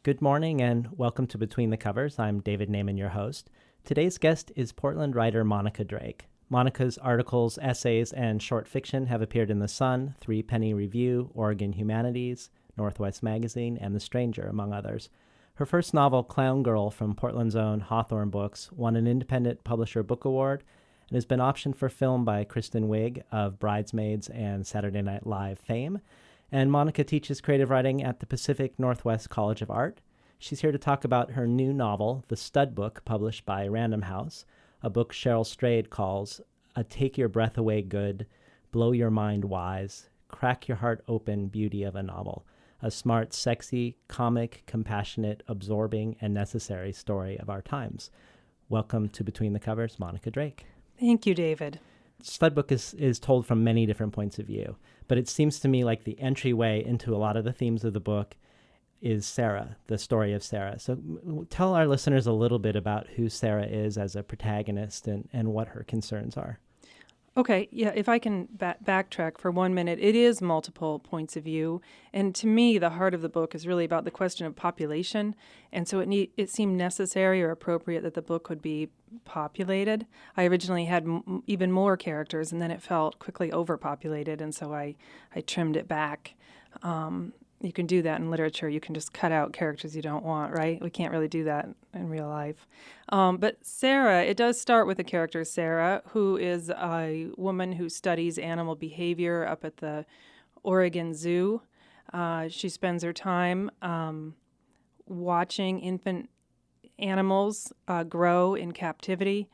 Good morning and welcome to Between the Covers. I'm David Naiman, your host. Today's guest is Portland writer Monica Drake. Monica's articles, essays, and short fiction have appeared in The Sun, Three Penny Review, Oregon Humanities, Northwest Magazine, and The Stranger, among others. Her first novel, Clown Girl, from Portland's own Hawthorne Books, won an Independent Publisher Book Award and has been optioned for film by Kristen Wiig of Bridesmaids and Saturday Night Live fame. And Monica teaches creative writing at the Pacific Northwest College of Art. She's here to talk about her new novel, The Stud Book, published by Random House, a book Cheryl Strayed calls a take your breath away good, blow your mind wise, crack your heart open beauty of a novel. A smart, sexy, comic, compassionate, absorbing, and necessary story of our times. Welcome to Between the Covers, Monica Drake. Thank you, David. Stud Book is told from many different points of view, but it seems to me like the entryway into a lot of the themes of the book is Sarah, the story of Sarah. So tell our listeners a little bit about who Sarah is as a protagonist and what her concerns are. Okay, yeah, if I can backtrack for 1 minute, it is multiple points of view. And to me, the heart of the book is really about the question of population. And so it seemed necessary or appropriate that the book would be populated. I originally had even more characters, and then it felt quickly overpopulated, and so I trimmed it back. You can do that in literature. You can just cut out characters you don't want, right? We can't really do that in real life. But Sarah, it does start with the character Sarah, who is a woman who studies animal behavior up at the Oregon Zoo. She spends her time watching infant animals grow in captivity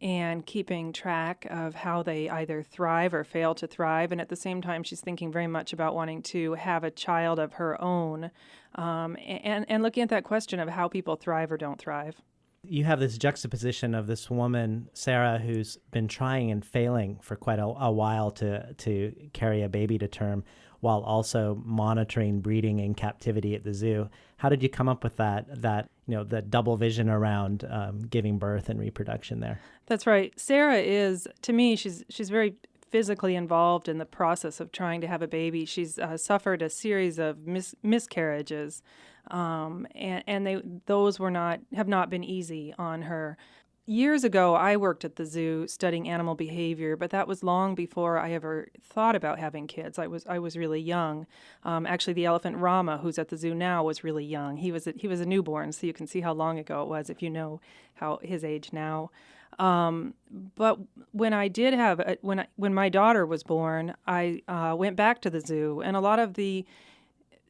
and keeping track of how they either thrive or fail to thrive. And at the same time, she's thinking very much about wanting to have a child of her own and looking at that question of how people thrive or don't thrive. You have this juxtaposition of this woman, Sarah, who's been trying and failing for quite a while to carry a baby to term, while also monitoring breeding in captivity at the zoo. How did you come up with that double vision around giving birth and reproduction there? That's right. Sarah is, to me, she's very physically involved in the process of trying to have a baby. She's suffered a series of miscarriages, and those have not been easy on her. Years ago, I worked at the zoo studying animal behavior, but that was long before I ever thought about having kids. I was really young. Actually, the elephant Rama, who's at the zoo now, was really young. He was a newborn, so you can see how long ago it was if you know how his age now. But when I did have when my daughter was born, I went back to the zoo, and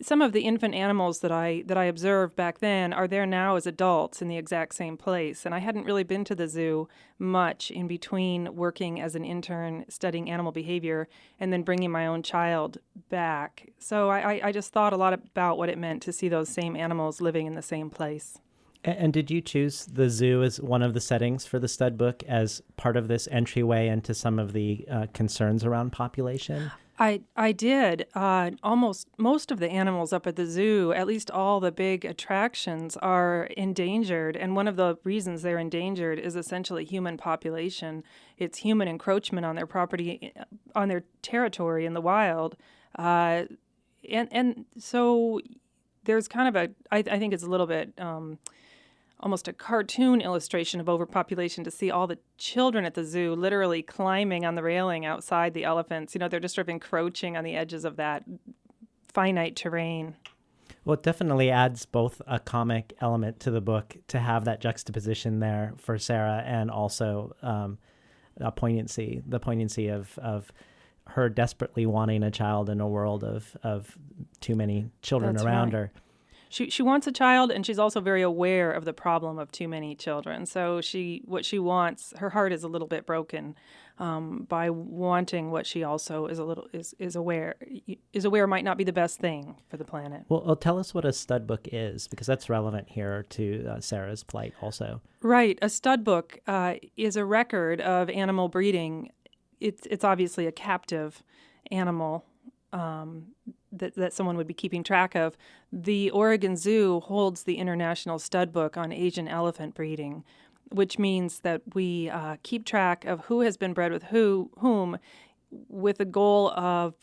some of the infant animals that I observed back then are there now as adults in the exact same place. And I hadn't really been to the zoo much in between working as an intern studying animal behavior and then bringing my own child back. So I just thought a lot about what it meant to see those same animals living in the same place. And did you choose the zoo as one of the settings for the stud book as part of this entryway into some of the concerns around population? I did. Almost most of the animals up at the zoo, at least all the big attractions, are endangered. And one of the reasons they're endangered is essentially human population. It's human encroachment on their property, on their territory in the wild. And so there's kind of I think it's a little bit almost a cartoon illustration of overpopulation to see all the children at the zoo literally climbing on the railing outside the elephants. They're just sort of encroaching on the edges of that finite terrain. Well, it definitely adds both a comic element to the book to have that juxtaposition there for Sarah and also the poignancy of her desperately wanting a child in a world of too many children That's around right. her. She wants a child, and she's also very aware of the problem of too many children. So what she wants, her heart is a little bit broken by wanting what she also is aware might not be the best thing for the planet. Well, tell us what a stud book is, because that's relevant here to Sarah's plight also. Right. A stud book is a record of animal breeding. It's obviously a captive animal that someone would be keeping track of. The Oregon Zoo holds the International Stud Book on Asian elephant breeding, which means that we keep track of who has been bred with whom, with the goal of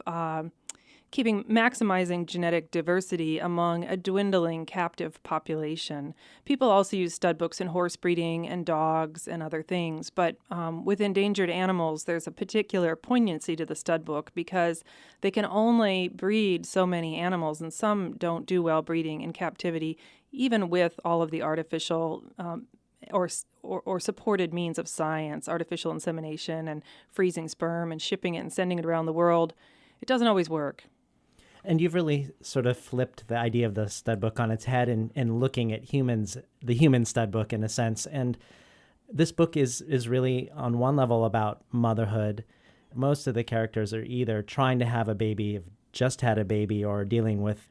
maximizing genetic diversity among a dwindling captive population. People also use stud books in horse breeding and dogs and other things, but with endangered animals, there's a particular poignancy to the stud book because they can only breed so many animals, and some don't do well breeding in captivity, even with all of the artificial or supported means of science, artificial insemination and freezing sperm and shipping it and sending it around the world. It doesn't always work. And you've really sort of flipped the idea of the stud book on its head and looking at humans, the human stud book in a sense. And this book is really on one level about motherhood. Most of the characters are either trying to have a baby, have just had a baby, or dealing with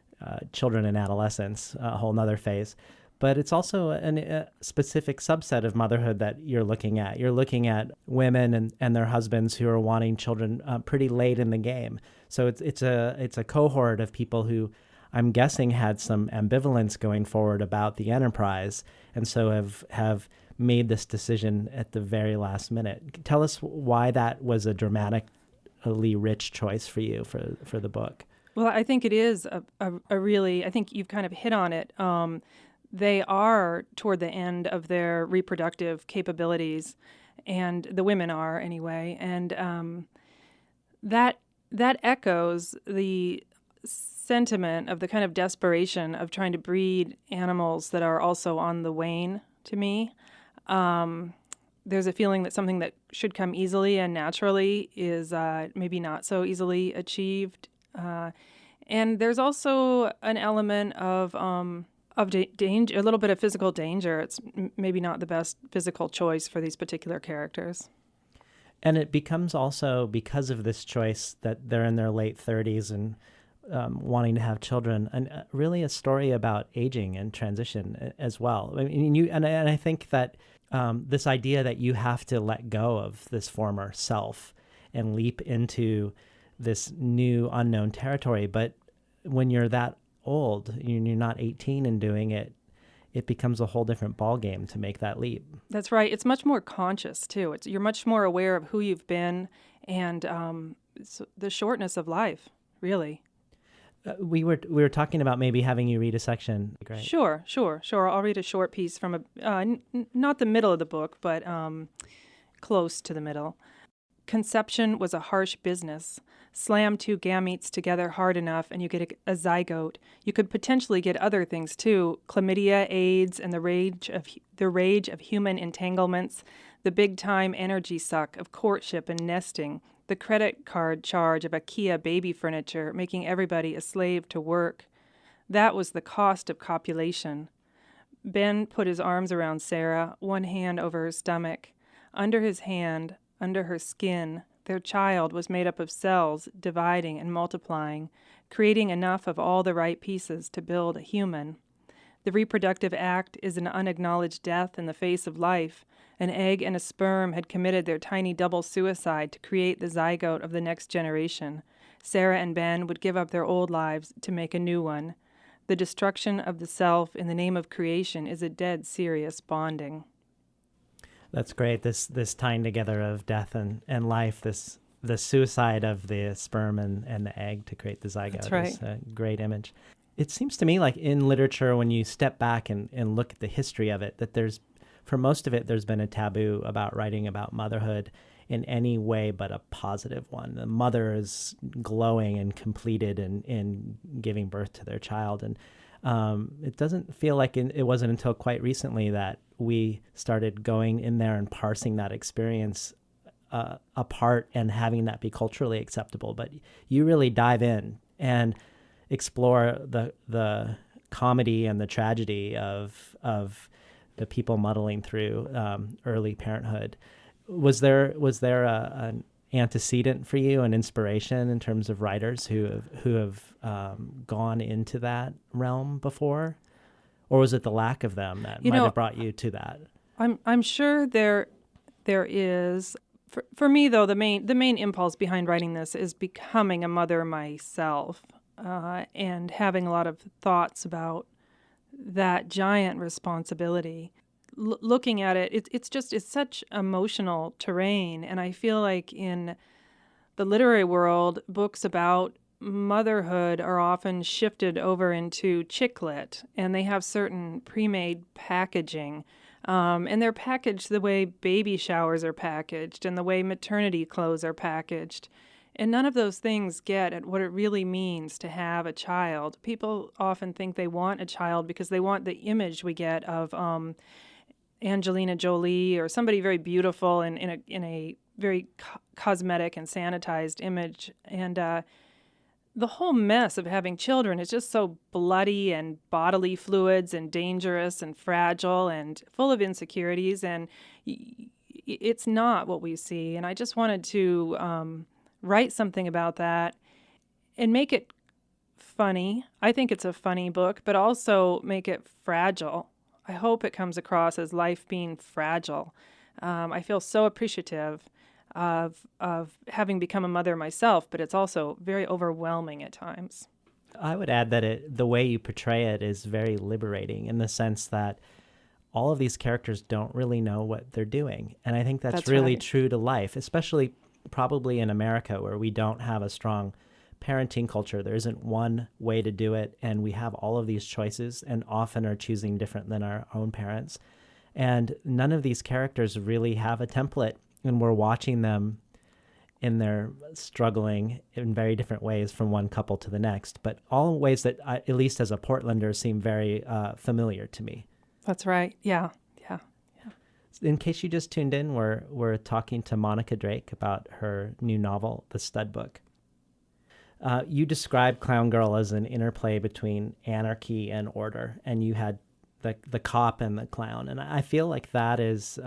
children and adolescence, a whole nother phase. But it's also a specific subset of motherhood that you're looking at. You're looking at women and their husbands who are wanting children pretty late in the game. So it's a cohort of people who I'm guessing had some ambivalence going forward about the enterprise, and so have made this decision at the very last minute. Tell us why that was a dramatically rich choice for you for the book. Well, I think it is a really, I think you've kind of hit on it. They are toward the end of their reproductive capabilities, and the women are anyway, and that echoes the sentiment of the kind of desperation of trying to breed animals that are also on the wane to me. There's a feeling that something that should come easily and naturally is maybe not so easily achieved. And there's also an element of danger, a little bit of physical danger. It's maybe not the best physical choice for these particular characters. And it becomes also, because of this choice that they're in their late 30s and wanting to have children, and really a story about aging and transition as well. I mean, and I think that this idea that you have to let go of this former self and leap into this new unknown territory. But when you're that old, you're not 18 and doing it, it becomes a whole different ballgame to make that leap. That's right. It's much more conscious, too. You're much more aware of who you've been and the shortness of life, really. We were talking about maybe having you read a section. Great. Sure. I'll read a short piece from not the middle of the book, but close to the middle. Conception was a harsh business. Slam two gametes together hard enough and you get a zygote. You could potentially get other things too: chlamydia, AIDS, and the rage of human entanglements, the big-time energy suck of courtship and nesting, the credit card charge of IKEA baby furniture, making everybody a slave to work. That was the cost of copulation. Ben put his arms around Sarah, one hand over her stomach. Under his hand, under her skin, their child was made up of cells dividing and multiplying, creating enough of all the right pieces to build a human. The reproductive act is an unacknowledged death in the face of life. An egg and a sperm had committed their tiny double suicide to create the zygote of the next generation. Sarah and Ben would give up their old lives to make a new one. The destruction of the self in the name of creation is a dead serious bonding. That's great. This tying together of death and life, the suicide of the sperm and the egg to create the zygote. That's right. Is a great image. It seems to me like in literature, when you step back and look at the history of it, that for most of it, there's been a taboo about writing about motherhood in any way but a positive one. The mother is glowing and completed in giving birth to their child. And it doesn't feel like it wasn't until quite recently that we started going in there and parsing that experience apart and having that be culturally acceptable. But you really dive in and explore the comedy and the tragedy of the people muddling through early parenthood. Was there an antecedent for you, an inspiration in terms of writers who have gone into that realm before? Or was it the lack of them that might have brought you to that? I'm sure there is. For me, though, the main impulse behind writing this is becoming a mother myself, and having a lot of thoughts about that giant responsibility. Looking at it, it's such emotional terrain, and I feel like in the literary world, books about motherhood are often shifted over into chick lit, and they have certain pre-made packaging. And they're packaged the way baby showers are packaged and the way maternity clothes are packaged. And none of those things get at what it really means to have a child. People often think they want a child because they want the image we get of Angelina Jolie or somebody very beautiful and in a very cosmetic and sanitized image. And the whole mess of having children is just so bloody and bodily fluids and dangerous and fragile and full of insecurities. And it's not what we see. And I just wanted to write something about that and make it funny. I think it's a funny book, but also make it fragile. I hope it comes across as life being fragile. I feel so appreciative of having become a mother myself, but it's also very overwhelming at times. I would add that the way you portray it is very liberating in the sense that all of these characters don't really know what they're doing. And I think that's really right. true to life, especially probably in America where we don't have a strong parenting culture. There isn't one way to do it, and we have all of these choices and often are choosing different than our own parents. And none of these characters really have a template, and we're watching them in their struggling in very different ways from one couple to the next, but all ways that, at least as a Portlander, seem very familiar to me. That's right. Yeah. In case you just tuned in, we're talking to Monica Drake about her new novel, The Stud Book. You described Clown Girl as an interplay between anarchy and order, and you had the cop and the clown. And I feel like that is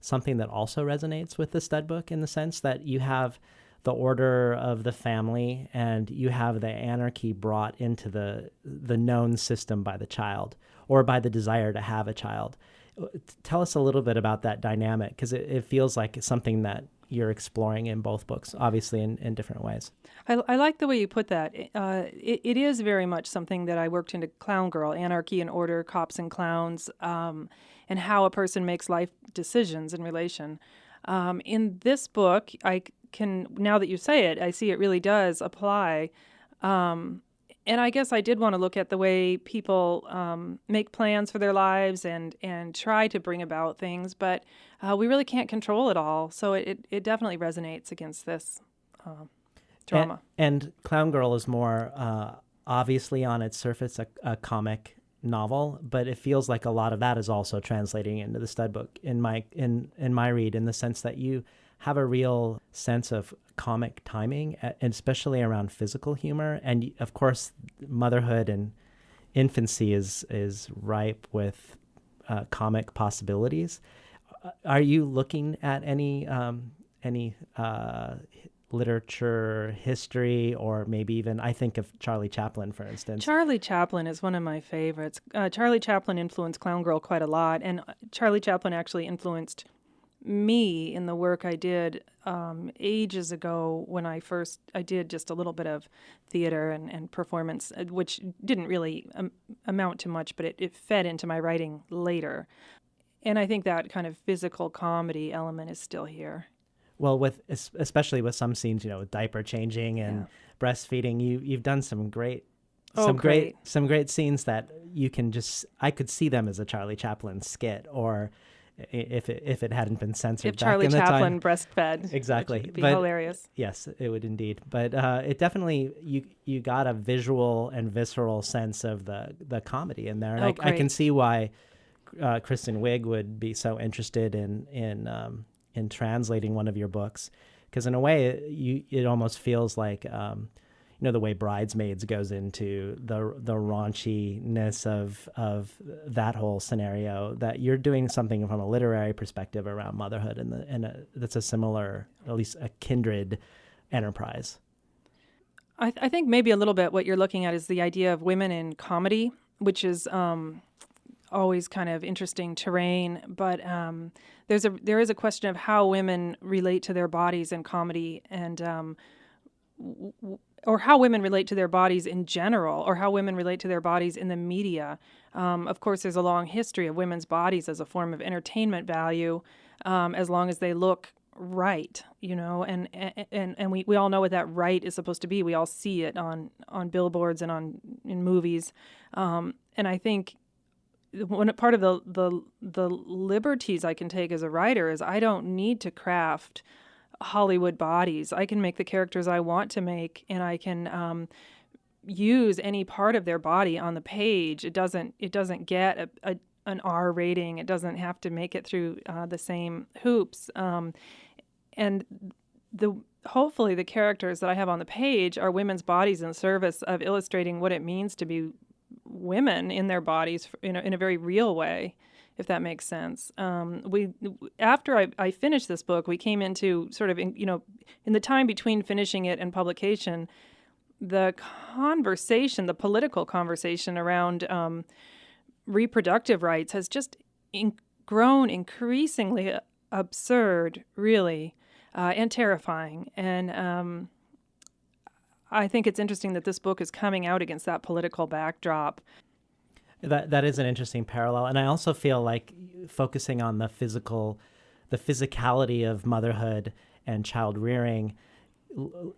something that also resonates with the Stud Book in the sense that you have the order of the family and you have the anarchy brought into the known system by the child or by the desire to have a child. Tell us a little bit about that dynamic, because it feels like it's something that you're exploring in both books, obviously in different ways. I like the way you put that. It is very much something that I worked into Clown Girl, anarchy and order, cops and clowns, and how a person makes life decisions in relation. In this book, I can, now that you say it, I see it really does apply. And I guess I did want to look at the way people make plans for their lives and try to bring about things, but we really can't control it all. So it definitely resonates against this drama. And Clown Girl is more obviously on its surface a comic novel, but it feels like a lot of that is also translating into the Stud Book in my read, in the sense that you have a real sense of comic timing, and especially around physical humor. And of course, motherhood and infancy is ripe with comic possibilities. Are you looking at any literature, history, or maybe even, I think of Charlie Chaplin, for instance. Charlie Chaplin is one of my favorites. Charlie Chaplin influenced Clown Girl quite a lot, and Charlie Chaplin actually influenced me in the work I did ages ago when I did just a little bit of theater and performance, which didn't really amount to much, but it fed into my writing later. And I think that kind of physical comedy element is still here. Well, especially with some scenes, with diaper changing and breastfeeding, you've done some great scenes that you can I could see them as a Charlie Chaplin skit, or if it hadn't been censored. If Charlie Chaplin breastfed, exactly, which would be hilarious. Yes, it would indeed. But it definitely you got a visual and visceral sense of the comedy in there, and I can see why Kristen Wiig would be so interested in translating one of your books, because in a way it almost feels like the way Bridesmaids goes into the raunchiness of that whole scenario, that you're doing something from a literary perspective around motherhood, and that's a similar, at least a kindred enterprise. I think maybe a little bit what you're looking at is the idea of women in comedy, which is always kind of interesting terrain, but there is a question of how women relate to their bodies in comedy, and or how women relate to their bodies in general, or how women relate to their bodies in the media. Of course, there's a long history of women's bodies as a form of entertainment value, as long as they look right, and we all know what that right is supposed to be. We all see it on billboards and in movies, and I think one part of the liberties I can take as a writer is I don't need to craft Hollywood bodies. I can make the characters I want to make, and I can use any part of their body on the page. It doesn't get an R rating. It doesn't have to make it through the same hoops. And hopefully the characters that I have on the page are women's bodies in service of illustrating what it means to be women in their bodies in a very real way, if that makes sense. After I finished this book, we came into sort of in the time between finishing it and publication, the political conversation around reproductive rights has just grown increasingly absurd, really, and terrifying. And I think it's interesting that this book is coming out against that political backdrop. That is an interesting parallel. And I also feel like focusing on the physicality of motherhood and child rearing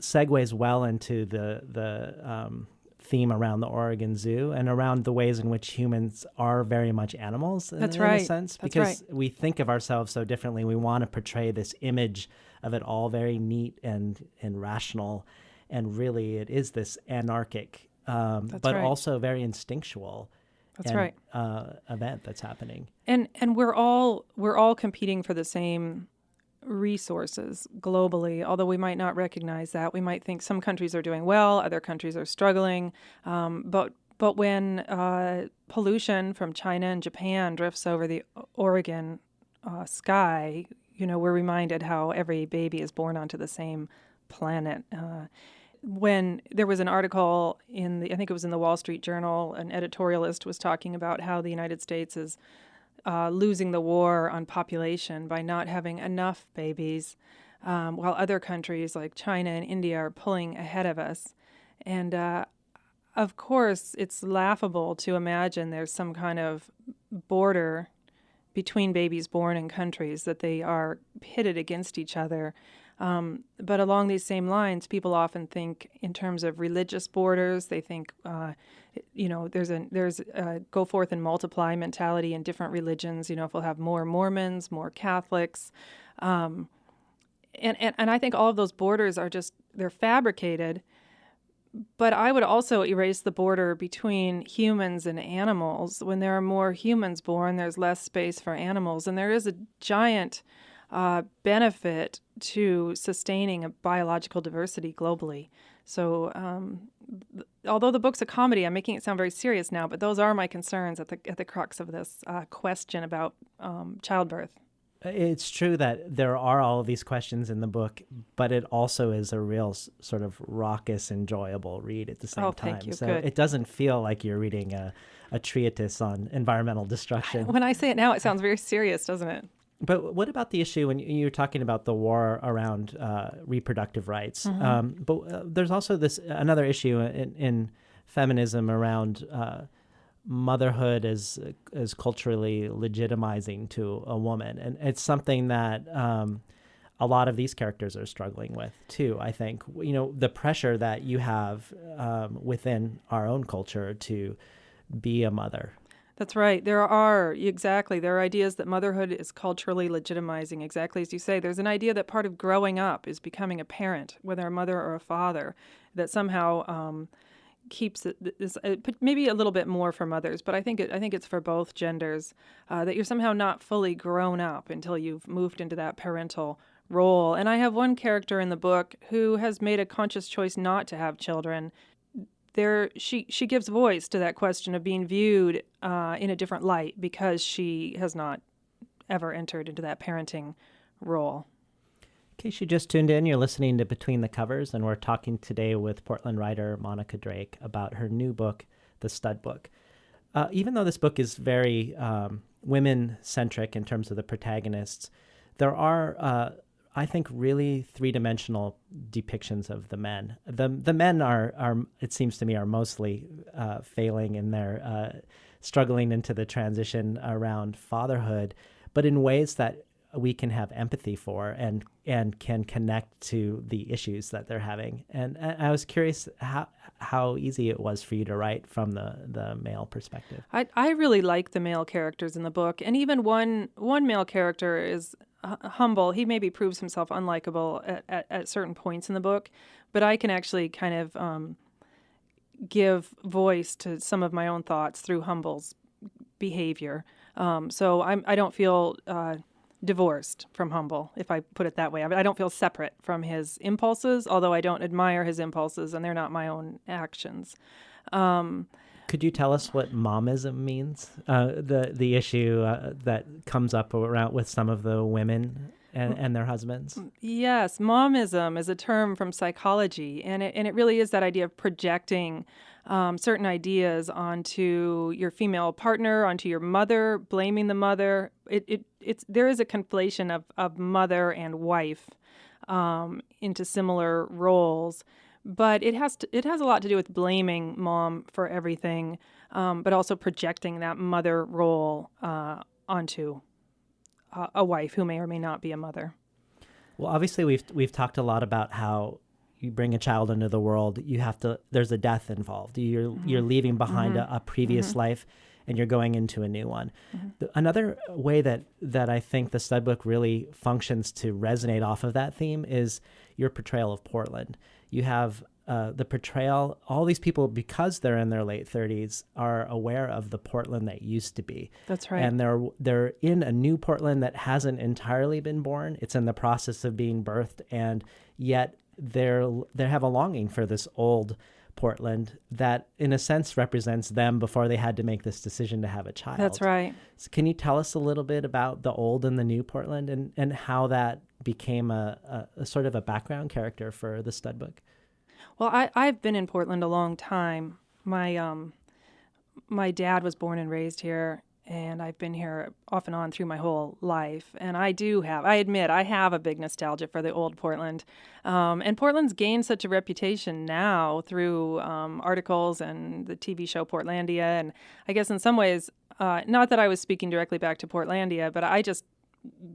segues well into the theme around the Oregon Zoo and around the ways in which humans are very much animals in a sense, because we think of ourselves so differently. We want to portray this image of it all very neat and rational, and really it is this anarchic, but also very instinctual event that's happening. And we're all competing for the same resources globally, although we might not recognize that. We might think some countries are doing well, other countries are struggling. But when pollution from China and Japan drifts over the Oregon sky, we're reminded how every baby is born onto the same planet. When there was an article I think it was in the Wall Street Journal, an editorialist was talking about how the United States is losing the war on population by not having enough babies, while other countries like China and India are pulling ahead of us. And of course, it's laughable to imagine there's some kind of border between babies born in countries, that they are pitted against each other. But along these same lines, people often think in terms of religious borders. They think, there's a go forth and multiply mentality in different religions. If we'll have more Mormons, more Catholics, and I think all of those borders they're fabricated. But I would also erase the border between humans and animals. When there are more humans born, there's less space for animals, and there is a giant benefit to sustaining a biological diversity globally. So although the book's a comedy, I'm making it sound very serious now, but those are my concerns at the crux of this question about childbirth. It's true that there are all of these questions in the book, but it also is a real sort of raucous, enjoyable read at the same time. Thank you. So Good. It doesn't feel like you're reading a treatise on environmental destruction. When I say it now, it sounds very serious, doesn't it? But what about the issue when you're talking about the war around reproductive rights? Mm-hmm. But there's also another issue in feminism around motherhood as culturally legitimizing to a woman, and it's something that a lot of these characters are struggling with too. I think the pressure that you have within our own culture to be a mother. That's right. There are ideas that motherhood is culturally legitimizing, exactly as you say. There's an idea that part of growing up is becoming a parent, whether a mother or a father, that somehow keeps it maybe a little bit more for mothers, but I think it's for both genders, that you're somehow not fully grown up until you've moved into that parental role. And I have one character in the book who has made a conscious choice not to have children. She gives voice to that question of being viewed in a different light because she has not ever entered into that parenting role. In case you just tuned in, you're listening to Between the Covers, and we're talking today with Portland writer Monica Drake about her new book, The Stud Book. Even though this book is very women-centric in terms of the protagonists, there are I think, really three-dimensional depictions of the men. The men are it seems to me, are mostly failing in their struggling into the transition around fatherhood, but in ways that we can have empathy for and can connect to the issues that they're having. And I was curious how easy it was for you to write from the male perspective. I really like the male characters in the book, and even one male character is humble. He maybe proves himself unlikable at certain points in the book, but I can actually kind of give voice to some of my own thoughts through Humble's behavior. So I don't feel divorced from Humble, if I put it that way. I don't feel separate from his impulses, although I don't admire his impulses, and they're not my own actions. Could you tell us what momism means? The issue that comes up around with some of the women and their husbands? Yes, momism is a term from psychology, and it really is that idea of projecting certain ideas onto your female partner, onto your mother, blaming the mother. There is a conflation of mother and wife into similar roles, but it has a lot to do with blaming mom for everything, but also projecting that mother role onto a wife who may or may not be a mother. Well, obviously we've talked a lot about how you bring a child into the world, there's a death involved. You're leaving behind a previous life, and you're going into a new one. Another way that I think the stud book really functions to resonate off of that theme is your portrayal of Portland. You have the portrayal, all these people, because they're in their late 30s, are aware of the Portland that used to be. That's right. And they're in a new Portland that hasn't entirely been born. It's in the process of being birthed, and yet they have a longing for this old Portland that, in a sense, represents them before they had to make this decision to have a child. That's right. So can you tell us a little bit about the old and the new Portland and how that became a sort of a background character for the stud book? Well, I've been in Portland a long time. My dad was born and raised here, and I've been here off and on through my whole life. And I admit, I have a big nostalgia for the old Portland. And Portland's gained such a reputation now through articles and the TV show Portlandia. And I guess in some ways, not that I was speaking directly back to Portlandia, but I just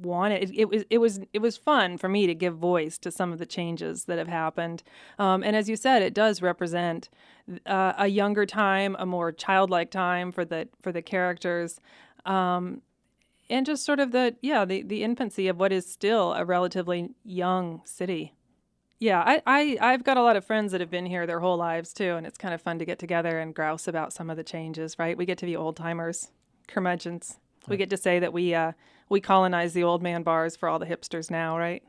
wanted it was fun for me to give voice to some of the changes that have happened, and as you said, it does represent a younger time, a more childlike time for the characters, and just sort of the infancy of what is still a relatively young city. Yeah, I've got a lot of friends that have been here their whole lives too, and it's kind of fun to get together and grouse about some of the changes. Right, we get to be old timers, curmudgeons. We get to say that we colonize the old man bars for all the hipsters now, right?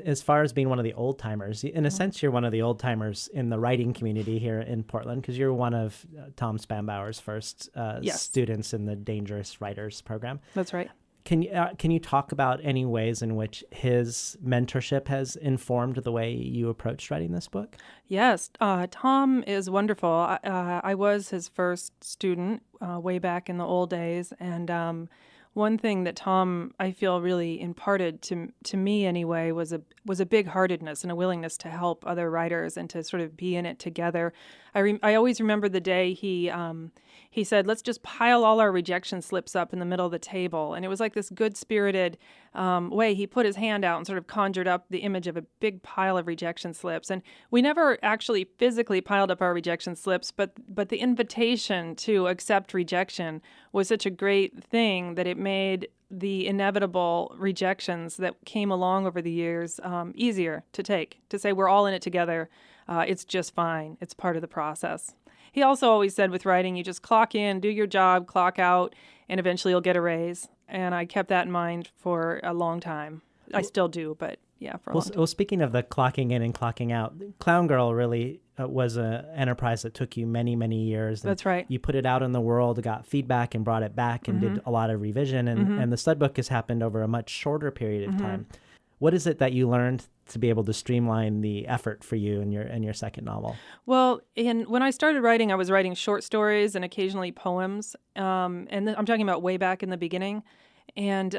As far as being one of the old timers, in a sense, you're one of the old timers in the writing community here in Portland, because you're one of Tom Spanbauer's first students in the Dangerous Writers program. That's right. Can you talk about any ways in which his mentorship has informed the way you approached writing this book? Yes, Tom is wonderful. I was his first student way back in the old days, and one thing that Tom, I feel, really imparted to me anyway was a big-heartedness and a willingness to help other writers and to sort of be in it together. I always remember the day he said, "Let's just pile all our rejection slips up in the middle of the table," and it was like this good-spirited way. He put his hand out and sort of conjured up the image of a big pile of rejection slips, and we never actually physically piled up our rejection slips, but the invitation to accept rejection was such a great thing that it made the inevitable rejections that came along over the years easier to take, to say we're all in it together. It's just fine. It's part of the process. He also always said with writing, you just clock in, do your job, clock out, and eventually you'll get a raise. And I kept that in mind for a long time. I still do, but yeah, for a long time. Well, speaking of the clocking in and clocking out, Clown Girl really was an enterprise that took you many, many years. That's right. You put it out in the world, got feedback and brought it back and did a lot of revision. And the stud book has happened over a much shorter period of time. What is it that you learned to be able to streamline the effort for you in your second novel? Well, when I started writing, I was writing short stories and occasionally poems. And I'm talking about way back in the beginning. And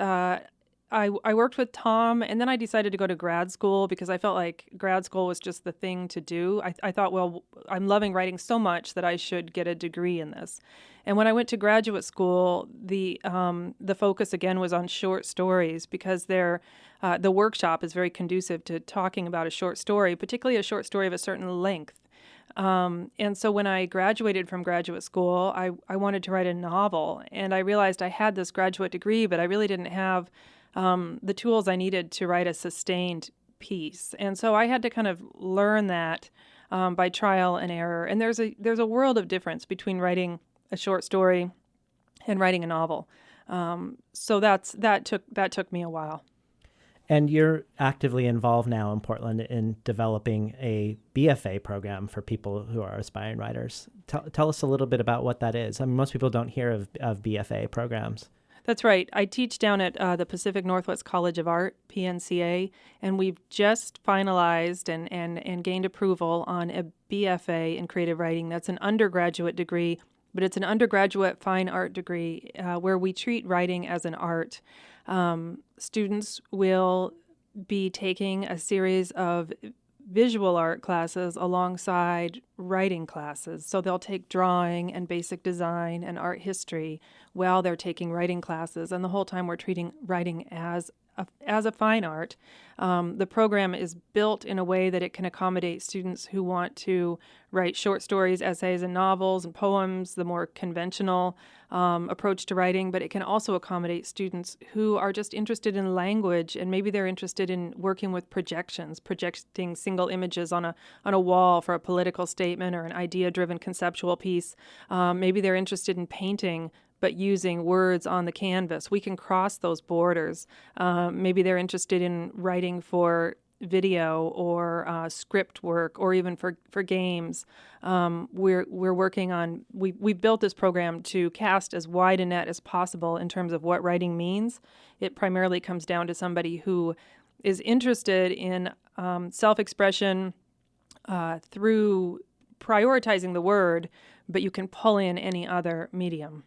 I worked with Tom, and then I decided to go to grad school because I felt like grad school was just the thing to do. I thought, well, I'm loving writing so much that I should get a degree in this. And when I went to graduate school, the focus again was on short stories because the workshop is very conducive to talking about a short story, particularly a short story of a certain length. And so when I graduated from graduate school, I wanted to write a novel, and I realized I had this graduate degree, but I really didn't have the tools I needed to write a sustained piece. And so I had to kind of learn that by trial and error. And there's a world of difference between writing a short story and writing a novel. So that took me a while. And you're actively involved now in Portland in developing a BFA program for people who are aspiring writers. Tell us a little bit about what that is. I mean, most people don't hear of BFA programs. That's right. I teach down at the Pacific Northwest College of Art, PNCA, and we've just finalized and gained approval on a BFA in creative writing. That's an undergraduate degree, but it's an undergraduate fine art degree where we treat writing as an art. Students will be taking a series of visual art classes alongside writing classes. So they'll take drawing and basic design and art history while they're taking writing classes. And the whole time we're treating writing as a fine art. The program is built in a way that it can accommodate students who want to write short stories, essays, and novels and poems, the more conventional approach to writing, but it can also accommodate students who are just interested in language, and maybe they're interested in working with projections, projecting single images on a wall for a political statement or an idea-driven conceptual piece. Maybe they're interested in painting but using words on the canvas. We can cross those borders. Maybe they're interested in writing for video or script work or even for games. We're working on, we've built this program to cast as wide a net as possible in terms of what writing means. It primarily comes down to somebody who is interested in self-expression through prioritizing the word, but you can pull in any other medium.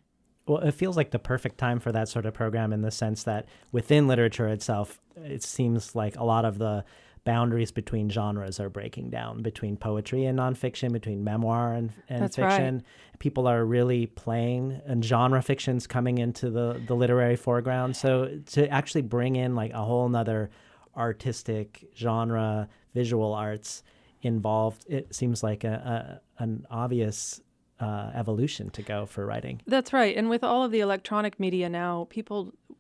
Well, it feels like the perfect time for that sort of program in the sense that within literature itself, it seems like a lot of the boundaries between genres are breaking down, between poetry and nonfiction, between memoir and That's fiction. right. People are really playing, and genre fiction's coming into the literary foreground. So to actually bring in like a whole nother artistic genre, visual arts involved, it seems like an obvious evolution to go for writing. That's right. And with all of the electronic media now,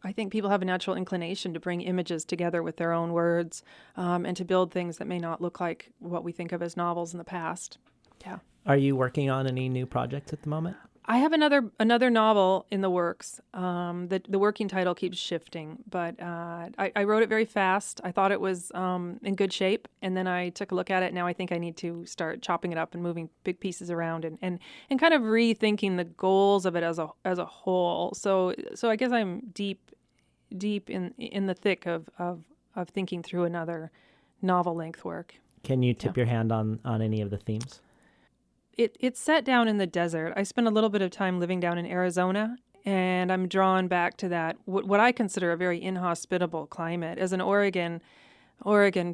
I think people have a natural inclination to bring images together with their own words and to build things that may not look like what we think of as novels in the past. Yeah. Are you working on any new projects at the moment? I have another novel in the works. The working title keeps shifting, but I wrote it very fast. I thought it was in good shape, and then I took a look at it. Now I think I need to start chopping it up and moving big pieces around and kind of rethinking the goals of it as a whole. So I guess I'm deep in the thick of thinking through another novel length work. Can you tip your hand on any of the themes? It's set down in the desert. I spent a little bit of time living down in Arizona, and I'm drawn back to that, what I consider a very inhospitable climate. As an Oregon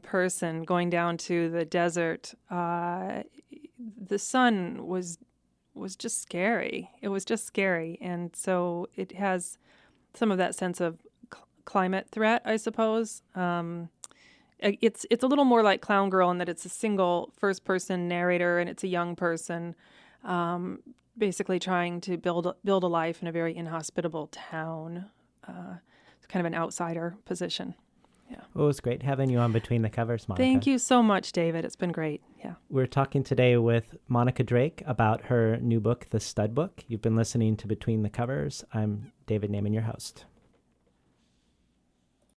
person going down to the desert, the sun was just scary. It was just scary, and so it has some of that sense of climate threat, I suppose. It's a little more like Clown Girl in that it's a single first-person narrator, and it's a young person basically trying to build a life in a very inhospitable town. It's kind of an outsider position. Yeah. Well, it was great having you on Between the Covers, Monica. Thank you so much, David. It's been great. Yeah. We're talking today with Monica Drake about her new book, The Stud Book. You've been listening to Between the Covers. I'm David Naiman, your host.